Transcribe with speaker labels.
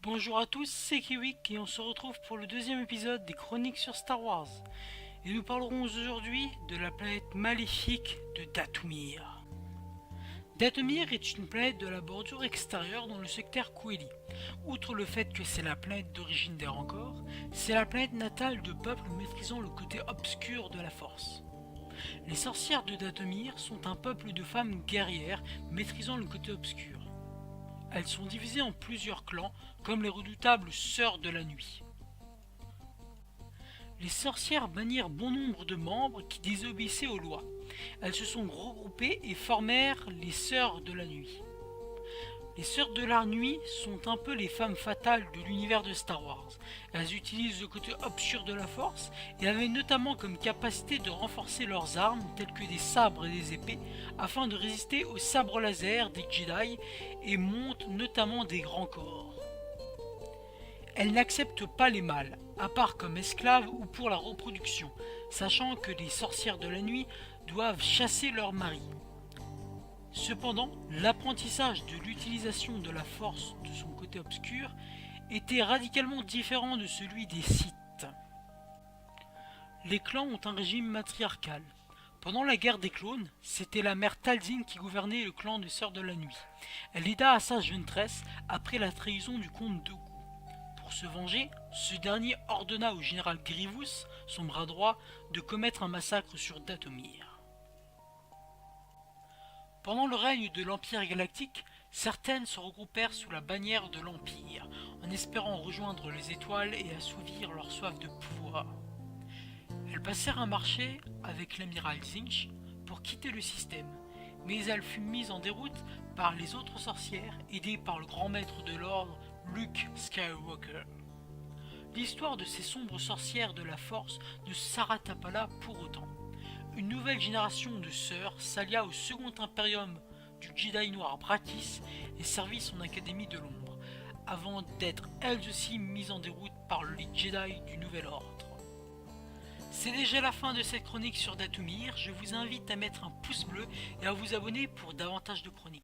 Speaker 1: Bonjour à tous, c'est Kiwik et on se retrouve pour le deuxième épisode des Chroniques sur Star Wars. Et nous parlerons aujourd'hui de la planète maléfique de Dathomir. Dathomir est une planète de la bordure extérieure dans le secteur Kueli. Outre le fait que c'est la planète d'origine des Rancors, c'est la planète natale de peuples maîtrisant le côté obscur de la Force. Les sorcières de Dathomir sont un peuple de femmes guerrières maîtrisant le côté obscur. Elles sont divisées en plusieurs clans, comme les redoutables Sœurs de la Nuit. Les sorcières bannirent bon nombre de membres qui désobéissaient aux lois. Elles se sont regroupées et formèrent les Sœurs de la Nuit. Les Sœurs de la Nuit sont un peu les femmes fatales de l'univers de Star Wars. Elles utilisent le côté obscur de la Force et avaient notamment comme capacité de renforcer leurs armes telles que des sabres et des épées afin de résister aux sabres laser des Jedi et montent notamment des grands corps. Elles n'acceptent pas les mâles, à part comme esclaves ou pour la reproduction, sachant que les sorcières de la nuit doivent chasser leurs maris. Cependant, l'apprentissage de l'utilisation de la force de son côté obscur était radicalement différent de celui des Sith. Les clans ont un régime matriarcal. Pendant la guerre des clones, c'était la mère Talzin qui gouvernait le clan des Sœurs de la Nuit. Elle aida à sa ventresse après la trahison du comte Dooku. Pour se venger, ce dernier ordonna au général Grievous, son bras droit, de commettre un massacre sur Dathomir. Pendant le règne de l'Empire galactique, certaines se regroupèrent sous la bannière de l'Empire, en espérant rejoindre les étoiles et assouvir leur soif de pouvoir. Elles passèrent un marché avec l'amiral Zinch pour quitter le système, mais elles furent mises en déroute par les autres sorcières, aidées par le grand maître de l'ordre, Luke Skywalker. L'histoire de ces sombres sorcières de la Force ne s'arrêta pas là pour autant. Une nouvelle génération de sœurs s'allia au second impérium du Jedi noir Brattis et servit son académie de l'ombre, avant d'être elles aussi mises en déroute par les Jedi du Nouvel Ordre. C'est déjà la fin de cette chronique sur Dathomir, je vous invite à mettre un pouce bleu et à vous abonner pour davantage de chroniques.